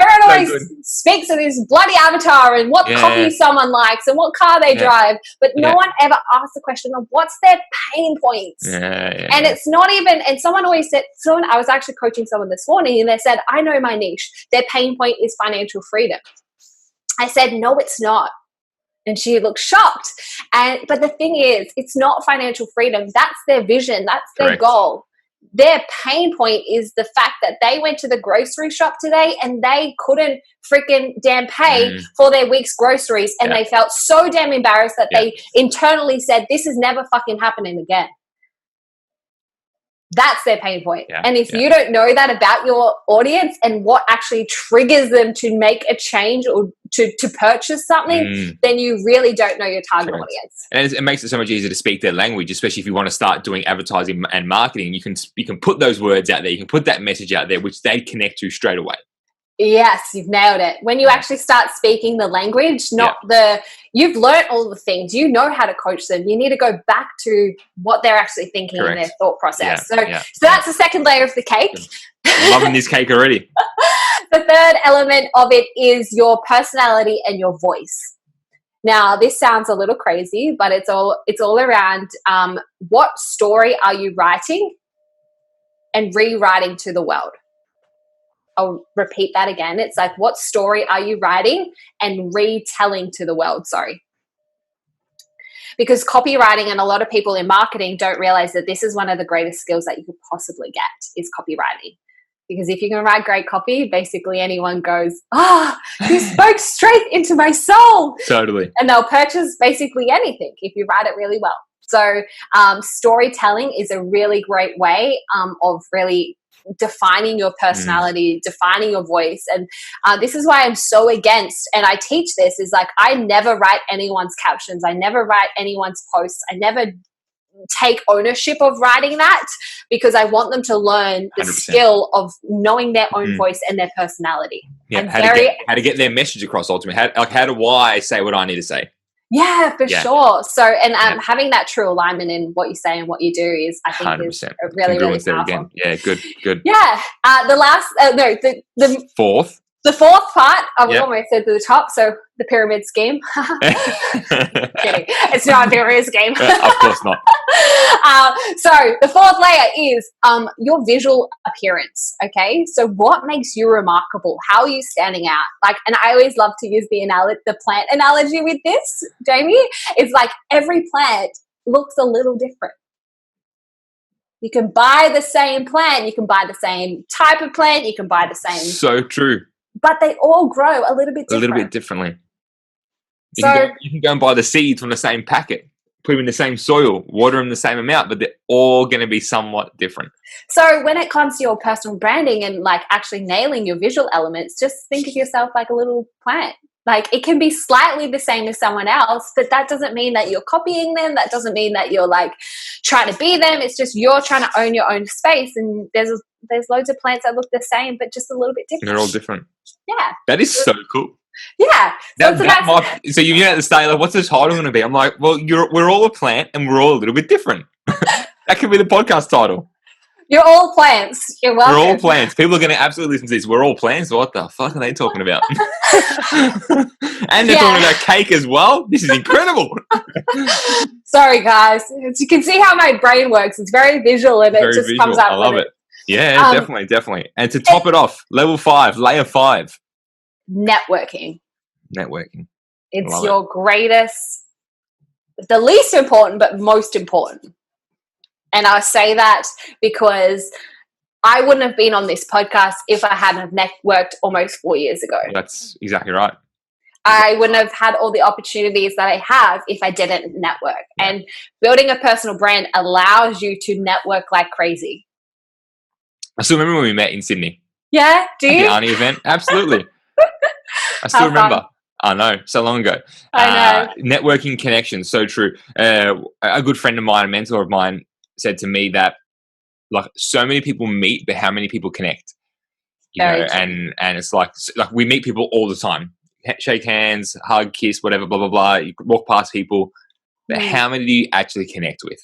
Everyone always speaks of this bloody avatar and what coffee someone likes and what car they drive, but no one ever asks the question of what's their pain points. And it's not even, and someone always said, I was actually coaching someone this morning and they said, I know my niche. Their pain point is financial freedom. I said, no, it's not. And she looked shocked. But the thing is, it's not financial freedom. That's their vision. That's their goal. Their pain point is the fact that they went to the grocery shop today and they couldn't freaking damn pay for their week's groceries. And they felt so damn embarrassed that they internally said, this is never fucking happening again. That's their pain point. And if you don't know that about your audience and what actually triggers them to make a change or to purchase something, then you really don't know your target audience. And it makes it so much easier to speak their language, especially if you want to start doing advertising and marketing. You can put those words out there. You can put that message out there, which they connect to straight away. Yes, you've nailed it. When you actually start speaking the language, you've learned all the things, you know how to coach them. You need to go back to what they're actually thinking in their thought process. So that's the second layer of the cake. I'm loving this cake already. The third element of it is your personality and your voice. Now, this sounds a little crazy, but it's all around what story are you writing and rewriting to the world. I'll repeat that again. It's like, what story are you writing and retelling to the world? Sorry. Because copywriting, and a lot of people in marketing don't realize that this is one of the greatest skills that you could possibly get, is copywriting. Because if you can write great copy, basically anyone goes, you spoke straight into my soul. Totally. And they'll purchase basically anything if you write it really well. So storytelling is a really great way of really defining your personality, defining your voice. And this is why I'm so against, and I teach this, is like, I never write anyone's captions. I never write anyone's posts. I never take ownership of writing that, because I want them to learn the 100%. skill of knowing their own voice and their personality. Yeah, how to get their message across ultimately. How do I say what I need to say? Yeah, for sure. So, and having that true alignment in what you say and what you do is, I think, 100%. Is really, really powerful. Yeah, good. Yeah. The fourth. The fourth part, we almost said to the top, so the pyramid scheme. Kidding. It's not a pyramid scheme. Of course not. So the fourth layer is your visual appearance, okay? So what makes you remarkable? How are you standing out? Like, and I always love to use the plant analogy with this, Jamie. It's like every plant looks a little different. You can buy the same plant, you can buy the same type of plant, you can buy the same. So true. But they all grow a little bit different. A little bit differently. You can go and buy the seeds from the same packet, put them in the same soil, water them the same amount, but they're all going to be somewhat different. So when it comes to your personal branding and like actually nailing your visual elements, just think of yourself like a little plant. Like, it can be slightly the same as someone else, but that doesn't mean that you're copying them. That doesn't mean that you're like trying to be them. It's just you're trying to own your own space. And there's loads of plants that look the same, but just a little bit different. They're all different. Yeah. That is so cool. Yeah. So you at the start, like, what's the title going to be? I'm like, well, we're all a plant and we're all a little bit different. That could be the podcast title. You're all plants. You're welcome. We're all plants. People are going to absolutely listen to this. We're all plants. What the fuck are they talking about? And they're talking about cake as well. This is incredible. Sorry, guys. You can see how my brain works. It's very visual and it just comes out. I love it. Yeah, definitely. And to top it off, level 5, layer 5. Networking. It's your greatest, the least important, but most important. And I say that because I wouldn't have been on this podcast if I hadn't networked almost 4 years ago. That's exactly right. I wouldn't have had all the opportunities that I have if I didn't network. Yeah. And building a personal brand allows you to network like crazy. I still remember when we met in Sydney. Yeah, do you? At the Arnie event. Absolutely. I still remember. Fun. I know, so long ago. I know. Networking connections, so true. A good friend of mine, a mentor of mine, said to me that, like, so many people meet, but how many people connect? You know, and it's like we meet people all the time. Shake hands, hug, kiss, whatever, blah, blah, blah. You walk past people, but how many do you actually connect with?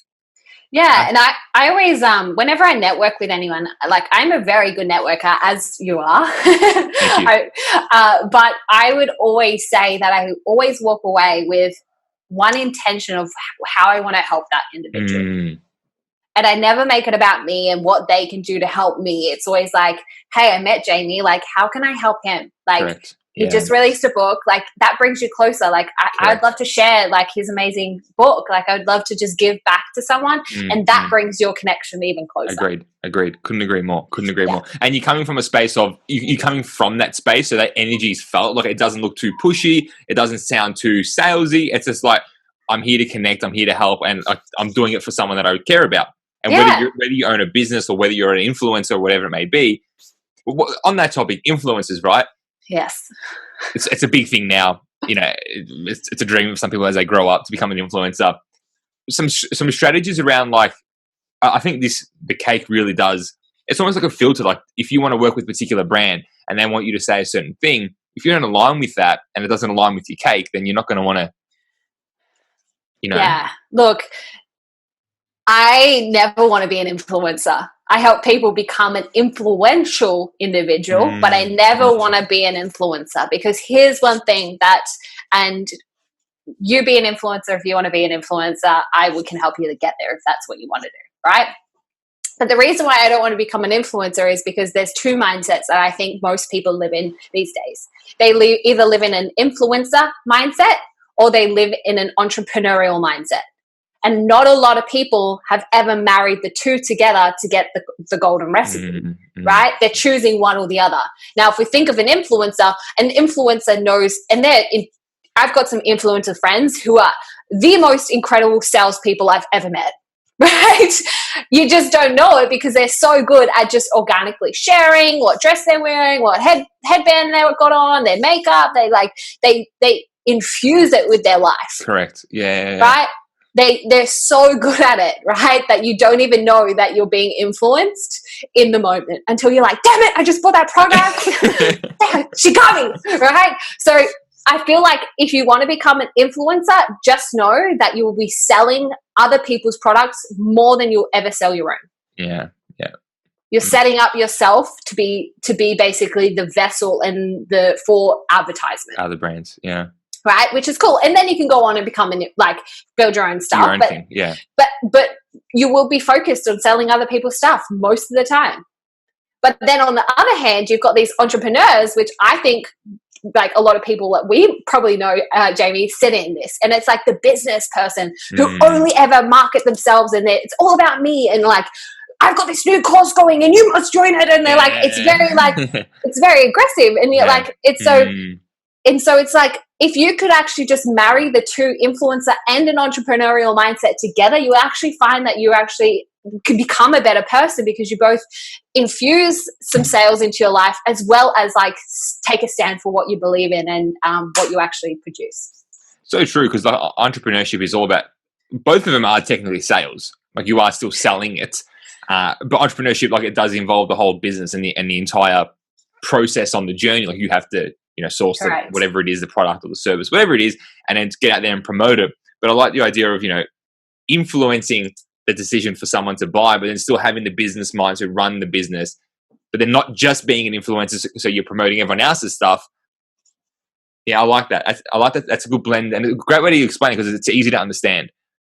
Yeah, and I always, whenever I network with anyone, like, I'm a very good networker, as you are. Thank you. But I would always say that I always walk away with one intention of how I want to help that individual. And I never make it about me and what they can do to help me. It's always like, hey, I met Jamie. Like, how can I help him? Like, he just released a book. Like, that brings you closer. Like, I'd love to share, like, his amazing book. Like, I'd love to just give back to someone. And that brings your connection even closer. Agreed. Couldn't agree more. And you're coming from a space of, you're coming from that space, so that energy is felt. Like, it doesn't look too pushy. It doesn't sound too salesy. It's just like, I'm here to connect. I'm here to help. And I'm doing it for someone that I care about. And whether you own a business or whether you're an influencer or whatever it may be, on that topic, influencers, right? Yes. It's a big thing now. You know, it's a dream of some people as they grow up to become an influencer. Some strategies around, like, I think the cake really does. It's almost like a filter. Like, if you want to work with a particular brand and they want you to say a certain thing, if you don't align with that and it doesn't align with your cake, then you're not going to want to, you know. Yeah. Look, I never want to be an influencer. I help people become an influential individual, but I never want to be an influencer, because here's one thing and you be an influencer if you want to be an influencer. We can help you to get there if that's what you want to do, right? But the reason why I don't want to become an influencer is because there's two mindsets that I think most people live in these days. They either live in an influencer mindset or they live in an entrepreneurial mindset. And not a lot of people have ever married the two together to get the golden recipe, right? They're choosing one or the other. Now, if we think of an influencer knows, and I've got some influencer friends who are the most incredible salespeople I've ever met, right? You just don't know it because they're so good at just organically sharing what dress they're wearing, what headband they've got on, their makeup. They infuse it with their life. Correct. Yeah. Right? they're so good at it, right? That you don't even know that you're being influenced in the moment until you're like, damn it, I just bought that product. Damn, she got me, right? So I feel like if you want to become an influencer, just know that you will be selling other people's products more than you'll ever sell your own. Yeah. Yeah. You're setting up yourself to be basically the vessel and for advertisement. Other brands. Yeah. Right, which is cool, and then you can go on and become build your own stuff. Your own thing, yeah. But you will be focused on selling other people's stuff most of the time. But then on the other hand, you've got these entrepreneurs, which I think like a lot of people that we probably know, Jamie, sit in this, and it's like the business person who only ever market themselves, and it's all about me, and like, I've got this new course going, and you must join it, and they're like, it's very it's very aggressive, and you're like, it's so. And so it's like, if you could actually just marry the two, influencer and an entrepreneurial mindset together, you actually find that you actually can become a better person, because you both infuse some sales into your life as well as like take a stand for what you believe in and what you actually produce. So true, because like, entrepreneurship is all about, both of them are technically sales. Like you are still selling it. But entrepreneurship, like it does involve the whole business and the entire process on the journey. Like you have to, source whatever it is, the product or the service, whatever it is, and then get out there and promote it. But I like the idea of, influencing the decision for someone to buy, but then still having the business mind to run the business, but then not just being an influencer, so you're promoting everyone else's stuff. Yeah, I like that. I like that. That's a good blend and a great way to explain it, because it's easy to understand.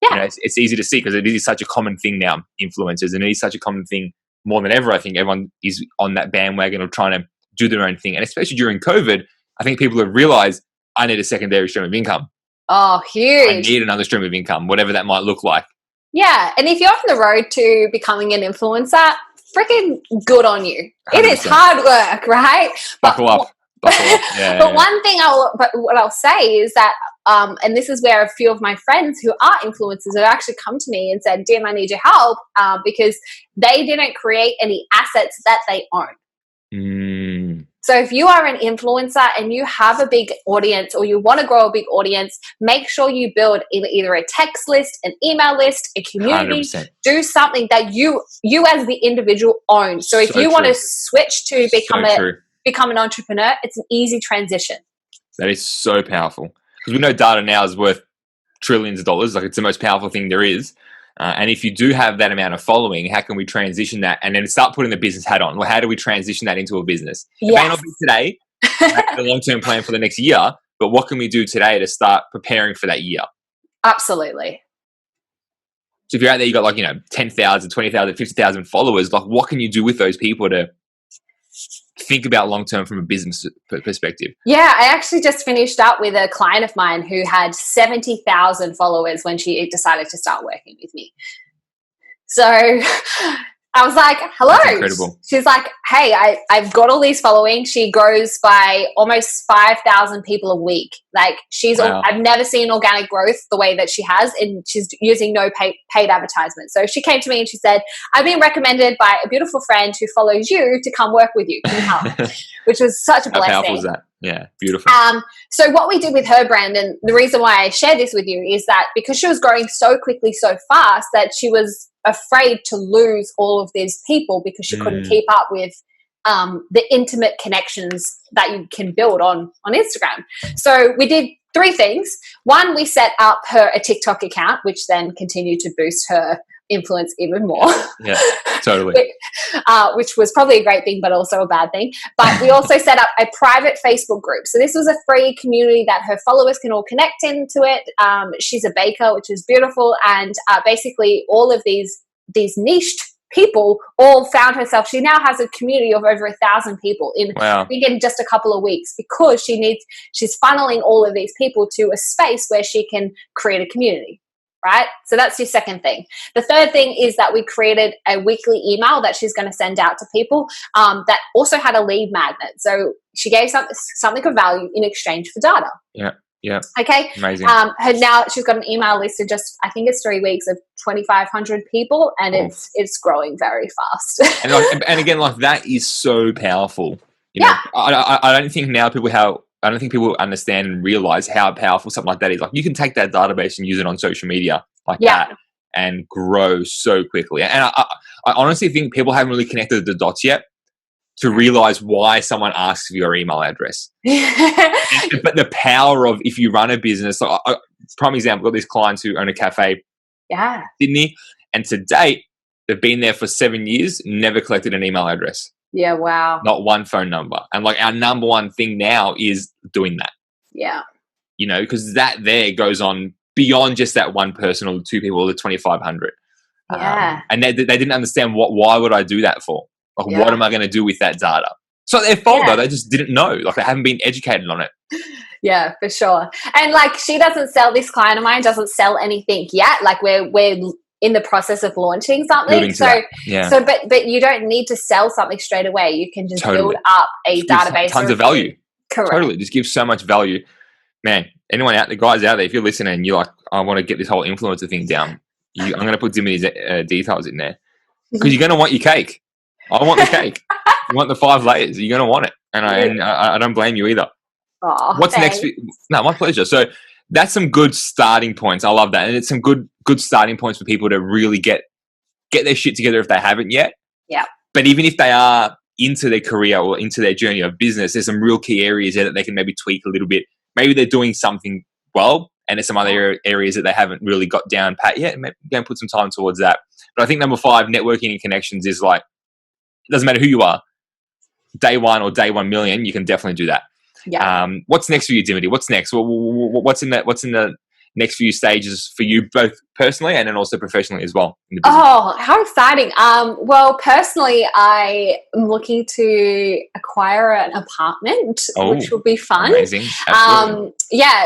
Yeah. It's easy to see, because it is such a common thing now, influencers, and it is such a common thing more than ever. I think everyone is on that bandwagon of trying to do their own thing. And especially during COVID, I think people have realized, I need a secondary stream of income. Oh, huge. I need another stream of income, whatever that might look like. Yeah. And if you're on the road to becoming an influencer, freaking good on you. 100%. It is hard work, right? Buckle up. Yeah, but one thing what I'll say is that, and this is where a few of my friends who are influencers have actually come to me and said, Dim, I need your help, because they didn't create any assets that they own. So if you are an influencer and you have a big audience, or you want to grow a big audience, make sure you build either a text list, an email list, a community. 100%. Do something that you as the individual own. So if you want to switch to become an entrepreneur, it's an easy transition. That is so powerful, because we know data now is worth trillions of dollars. Like, it's the most powerful thing there is. And if you do have that amount of following, how can we transition that and then start putting the business hat on? Well, how do we transition that into a business? Yes. It may not be today, the long-term plan for the next year, but what can we do today to start preparing for that year? Absolutely. So if you're out there, you got 10,000, 20,000, 50,000 followers, like what can you do with those people to think about long-term from a business perspective? Yeah, I actually just finished up with a client of mine who had 70,000 followers when she decided to start working with me. So I was like, hello. That's incredible. She's like, hey, I've got all these following. She grows by almost 5,000 people a week. Like Wow. I've never seen organic growth the way that she has, and she's using no paid advertisement. So she came to me and she said, I've been recommended by a beautiful friend who follows you to come work with you. Can you help? Which was such a blessing. How powerful is that? Yeah, beautiful. So what we did with her brand, and the reason why I share this with you, is that because she was growing so quickly, so fast, that she was afraid to lose all of these people because she couldn't keep up with the intimate connections that you can build on Instagram. So we did 3 things. One, we set up her a TikTok account, which then continued to boost her influence even more. Yeah, totally. Which was probably a great thing, but also a bad thing. But we also set up a private Facebook group. So this was a free community that her followers can all connect into it. She's a baker, which is beautiful. And basically all of these niched people all found herself. She now has a community of over 1,000 people in just a couple of weeks, because she's funneling all of these people to a space where she can create a community. Right? So that's your second thing. The third thing is that we created a weekly email that she's going to send out to people that also had a lead magnet. So she gave something of value in exchange for data. Yeah. Yeah. Okay. Amazing. Now she's got an email list of just, I think it's 3 weeks, of 2,500 people, and it's growing very fast. and again, like, that is so powerful. You know, I don't think now I don't think people understand and realize how powerful something like that is. Like, you can take that database and use it on social media like that and grow so quickly. And I honestly think people haven't really connected the dots yet to realize why someone asks for your email address. But the power of, if you run a business, like, prime example, I've got these clients who own a cafe in Sydney, and to date, they've been there for 7 years, never collected an email address. Yeah, wow. Not one phone number. And like our number one thing now is doing that. Yeah. You know, because that there goes on beyond just that one person or two people or the 2,500. Yeah. And they didn't understand why would I do that for? Like, what am I going to do with that data? So their fault though, they just didn't know. Like, they haven't been educated on it. Yeah, for sure. And like, she doesn't sell, this client of mine doesn't sell anything yet. Like, we're in the process of launching something. So but you don't need to sell something straight away. You can just build up a database. Tons of value. Correct. Totally. Just give so much value. Man, anyone out there, guys out there, if you're listening and you're like, I want to get this whole influencer thing down, I'm going to put Dimity's details in there, because you're going to want your cake. I want the cake. You want the 5 layers. You're going to want it. And I don't blame you either. Oh, what's next? No, my pleasure. So that's some good starting points. I love that. And it's some good starting points for people to really get their shit together if they haven't yet. Yeah. But even if they are into their career or into their journey of business, there's some real key areas there that they can maybe tweak a little bit. Maybe they're doing something well, and there's some other areas that they haven't really got down pat yet. Maybe go and put some time towards that. But I think number 5, networking and connections, is like, it doesn't matter who you are, day 1 or day 1 million, you can definitely do that. Yeah. What's next for you, Dimity? What's next? What's in the next few stages for you, both personally and then also professionally as well? Oh, how exciting. Well, personally, I am looking to acquire an apartment, which will be fun. Amazing. Absolutely.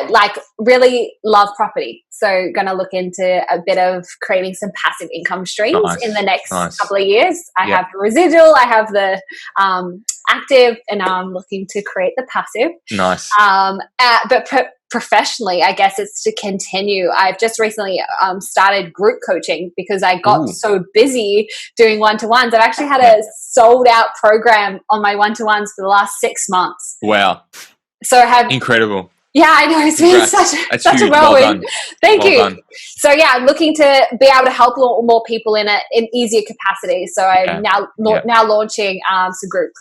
Like, really love property. So going to look into a bit of creating some passive income streams in the next couple of years. I have the residual, I have the active, and now I'm looking to create the passive. Nice. But professionally, I guess it's to continue. I've just recently started group coaching because I got so busy doing one-to-ones. I've actually had a sold out program on my one-to-ones for the last 6 months. Wow. So I have incredible. Yeah, I know. It's been such a whirlwind. Thank you. So yeah, I'm looking to be able to help more people in an easier capacity. So I'm now launching some group.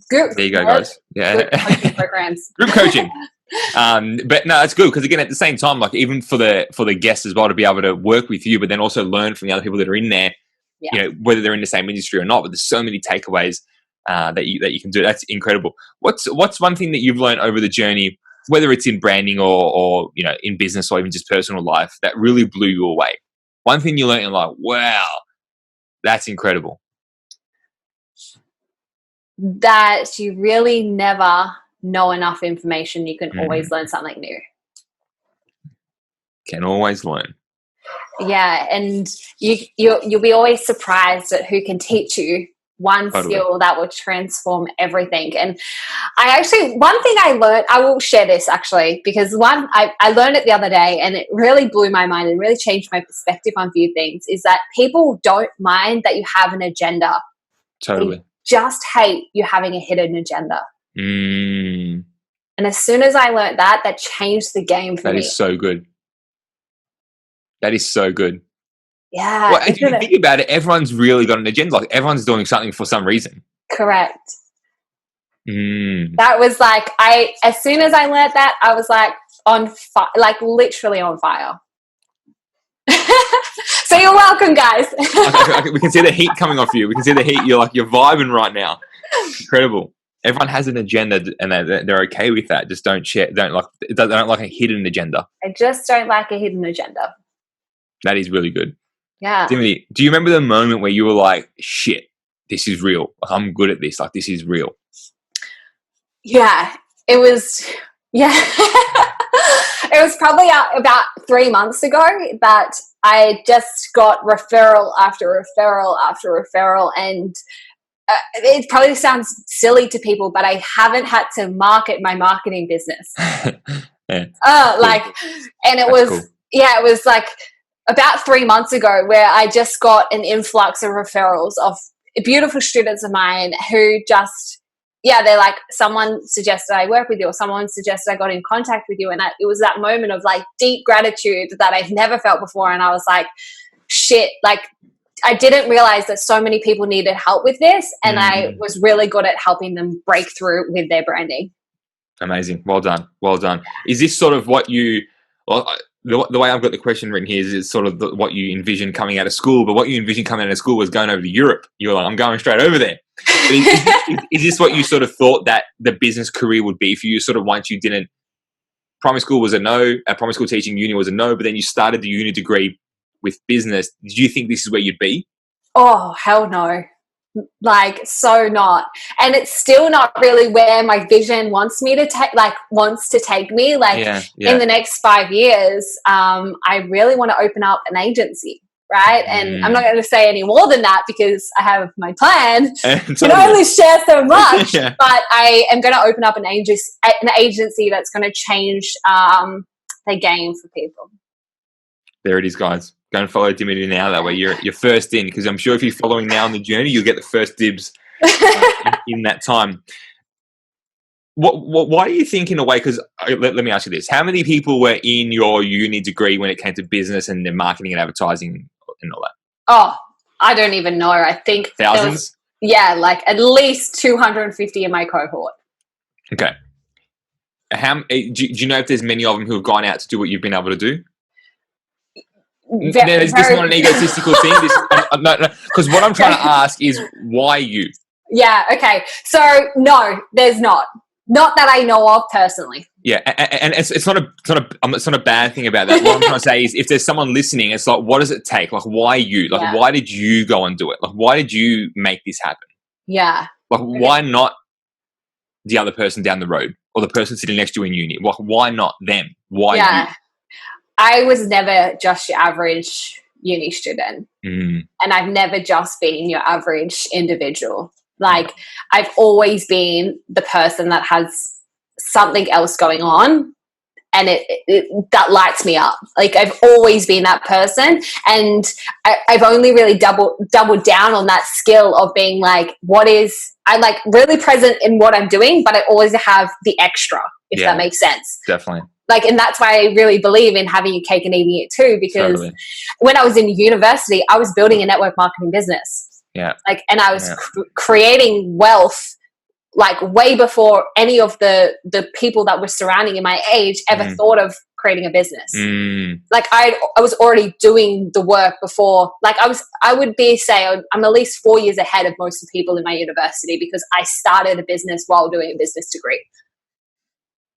There you go, guys. Yeah, group coaching programs. Group coaching. But no, it's good, because again, at the same time, like, even for the guests as well, to be able to work with you, but then also learn from the other people that are in there. You know, whether they're in the same industry or not. But there's so many takeaways that you can do. That's incredible. What's one thing that you've learned over the journey, whether it's in branding or you know, in business or even just personal life, that really blew you away? One thing you learned and like, wow, that's incredible. That you really never know enough information. You can always learn something new. Can always learn. Yeah, and you'll be always surprised at who can teach you one skill that will transform everything. And one thing I learned, I will share this actually, because I learned it the other day and it really blew my mind and really changed my perspective on few things, is that people don't mind that you have an agenda. Totally. They just hate you having a hidden agenda. And as soon as I learned that changed the game for me. That is so good. That is so good. Yeah. Well, if you think about it, everyone's really got an agenda. Like, everyone's doing something for some reason. Correct. That was like, as soon as I learned that, I was like on fire, like literally on fire. So you're welcome, guys. We can see the heat coming off you. We can see the heat. You're vibing right now. Incredible. Everyone has an agenda and they're okay with that. Just don't like a hidden agenda. I just don't like a hidden agenda. That is really good. Yeah. Dimity, do you remember the moment where you were like, shit, this is real. Like, I'm good at this. Like, this is real. Yeah, it was, it was probably about 3 months ago that I just got referral after referral after referral. And it probably sounds silly to people, but I haven't had to market my marketing business. And it was, cool. It was like about 3 months ago where I just got an influx of referrals of beautiful students of mine who just they're like, someone suggested I work with you, or someone suggested I got in contact with you. And it was that moment of like deep gratitude that I've never felt before. And I was like, shit, like I didn't realize that so many people needed help with this. And I was really good at helping them break through with their branding. Amazing. Well done. Well done. Is this sort of what you, well, the way I've got the question written here is sort of what you envisioned coming out of school, but what you envisioned coming out of school was going over to Europe. You were like, I'm going straight over there. Is this what you sort of thought that the business career would be for you? Sort of once you didn't, primary school was a no, primary school teaching, uni was a no, but then you started the uni degree with business. Did you think this is where you'd be? Oh, hell no. Like, so not. And it's still not really where my vision wants me to take, like wants to take me. Like in the next 5 years, I really want to open up an agency. Right. And I'm not going to say any more than that because I have my plan. Can only share so much, but I am going to open up an agency that's going to change the game for people. There it is, guys. Go and follow Dimity now. That way you're first in, because I'm sure if you're following now on the journey, you'll get the first dibs in that time. Why do you think, in a way, because let me ask you this, how many people were in your uni degree when it came to business and the marketing and advertising and all that? Oh, I don't even know. I think thousands. Like at least 250 in my cohort. Okay. Do you know if there's many of them who have gone out to do what you've been able to do? This is not an egotistical thing. No, because what I'm trying to ask is why you? Yeah. Okay. So no, there's not that I know of personally. Yeah, and it's not a bad thing about that. What I'm trying to say is, if there's someone listening, it's like, what does it take? Like, why you? Like, why did you go and do it? Like, why did you make this happen? Yeah. Like, why not the other person down the road or the person sitting next to you in uni? Like, why not them? Why you? I was never just your average uni student. And I've never just been your average individual. Like, I've always been the person that has something else going on, and it that lights me up. Like, I've always been that person, and I've only really doubled down on that skill of being like, I'm like really present in what I'm doing, but I always have the extra, if that makes sense. Definitely. Like, and that's why I really believe in having your cake and eating it too, because when I was in university, I was building a network marketing business. Yeah. Like, and I was creating wealth, like way before any of the people that were surrounding in my age ever thought of creating a business. Like, I was already doing the work before. Like, I would say I'm at least 4 years ahead of most of the people in my university, because I started a business while doing a business degree.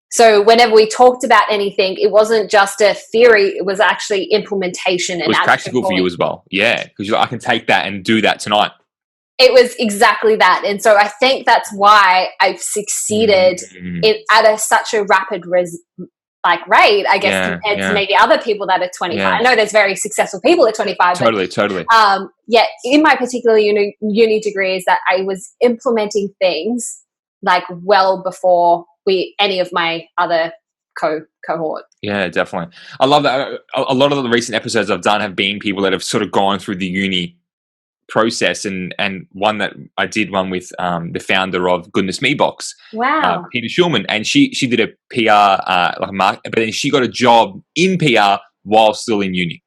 So whenever we talked about anything, it wasn't just a theory, it was actually implementation. It was practical for you as well. Yeah, because I can take that and do that tonight. It was exactly that. And so I think that's why I've succeeded at such a rapid rate, I guess, compared to maybe other people that are 25. I know there's very successful people at 25. Totally. Yet in my particular uni degree is that I was implementing things like well before any of my other cohort. Yeah, definitely. I love that. A lot of the recent episodes I've done have been people that have sort of gone through the uni process, and one that I did one with the founder of Goodness Me Box, Peter Schulman, and she did a PR but then she got a job in PR while still in uni.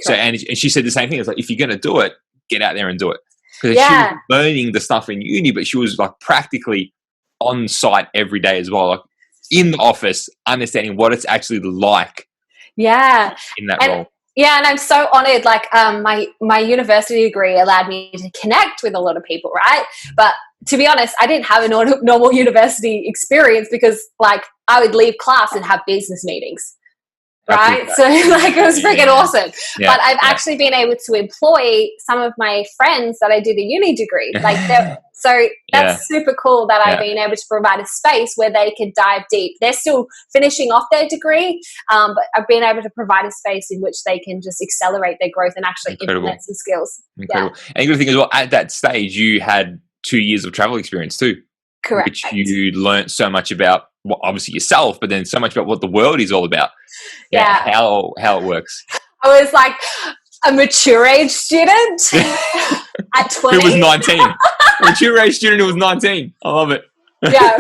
Correct. So and she said the same thing. It's like, if you're going to do it, get out there and do it, because she was learning the stuff in uni, but she was like practically on site every day as well, like in the office, understanding what it's actually like. Yeah, in that role. Yeah, and I'm so honored. Like, my university degree allowed me to connect with a lot of people, right? But to be honest, I didn't have a normal university experience, because like I would leave class and have business meetings. Right. So like, it was freaking awesome. Yeah, but I've actually been able to employ some of my friends that I did a uni degree. Like, so that's super cool that I've been able to provide a space where they can dive deep. They're still finishing off their degree, but I've been able to provide a space in which they can just accelerate their growth and actually implement some skills. Incredible. And the good thing as well, at that stage, you had 2 years of travel experience too. Correct. Which you learned so much about, obviously yourself, but then so much about what the world is all about. How it works. I was like, A mature age student at 20. Who was 19. A mature age student who was 19. I love it. Yeah.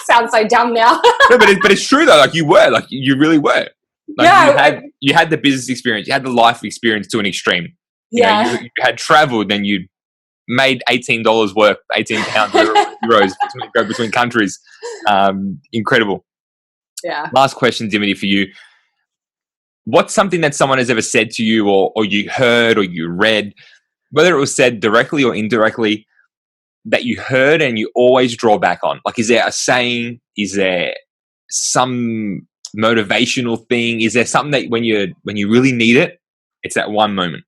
Sounds so dumb now. No, but it's true though. Like you really were. Like Yeah. you had the business experience, you had the life experience to an extreme. Yeah. You had traveled, then you made $18 worth, 18 pounds, euros go between countries. Incredible. Yeah. Last question, Dimity, for you. What's something that someone has ever said to you or you heard or you read, whether it was said directly or indirectly, that you heard and you always draw back on? Like, is there a saying? Is there some motivational thing? Is there something that when you really need it, it's that one moment?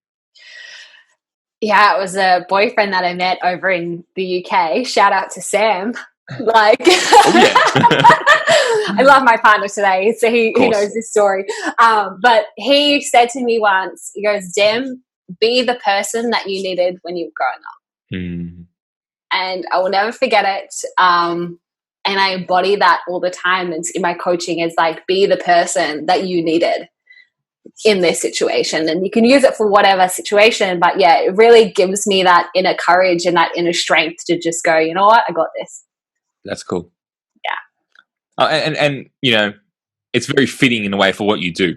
Yeah, it was a boyfriend that I met over in the UK. Shout out to Sam. Like, Oh, yeah. I love my partner today, so he knows this story. But he said to me once, he goes, Dim, be the person that you needed when you were growing up. And I will never forget it. And I embody that all the time. And in my coaching, it's like, be the person that you needed in this situation. And you can use it for whatever situation. But yeah, it really gives me that inner courage and that inner strength to just go, you know what, I got this. That's cool. Yeah. And it's very fitting in a way for what you do.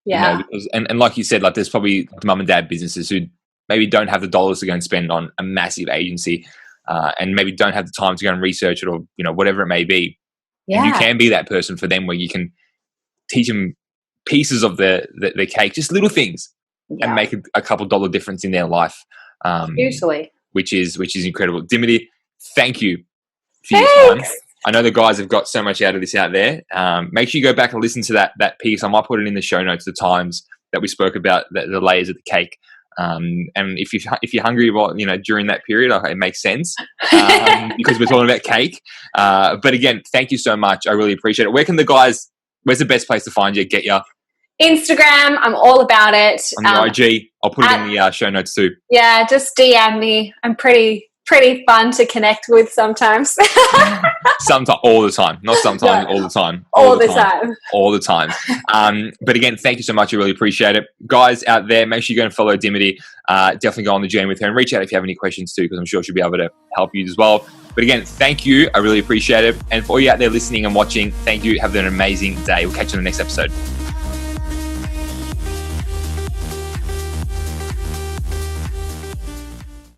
Yeah. Because, and like you said, like there's probably mum and dad businesses who maybe don't have the dollars to go and spend on a massive agency, and maybe don't have the time to go and research it, or whatever it may be. Yeah. And you can be that person for them, where you can teach them pieces of the cake, just little things, and make a couple dollar difference in their life. Usually. Which is incredible. Dimity, thank you for your time. I know the guys have got so much out of this out there. Make sure you go back and listen to that piece. I might put it in the show notes, the times that we spoke about the layers of the cake. And if you're hungry, well, during that period, it makes sense, because we're talking about cake. But again, thank you so much. I really appreciate it. Where's the best place to find you, get you? Instagram, I'm all about it. On the IG, I'll put it in the show notes too. Yeah, just DM me. I'm pretty fun to connect with sometimes. Sometimes, all the time. Not sometimes, all the time. All the time. All the time. But again, thank you so much. I really appreciate it. Guys out there, make sure you go and follow Dimity. Definitely go on the journey with her and reach out if you have any questions too, because I'm sure she'll be able to help you as well. But again, thank you. I really appreciate it. And for all you out there listening and watching, thank you. Have an amazing day. We'll catch you on the next episode.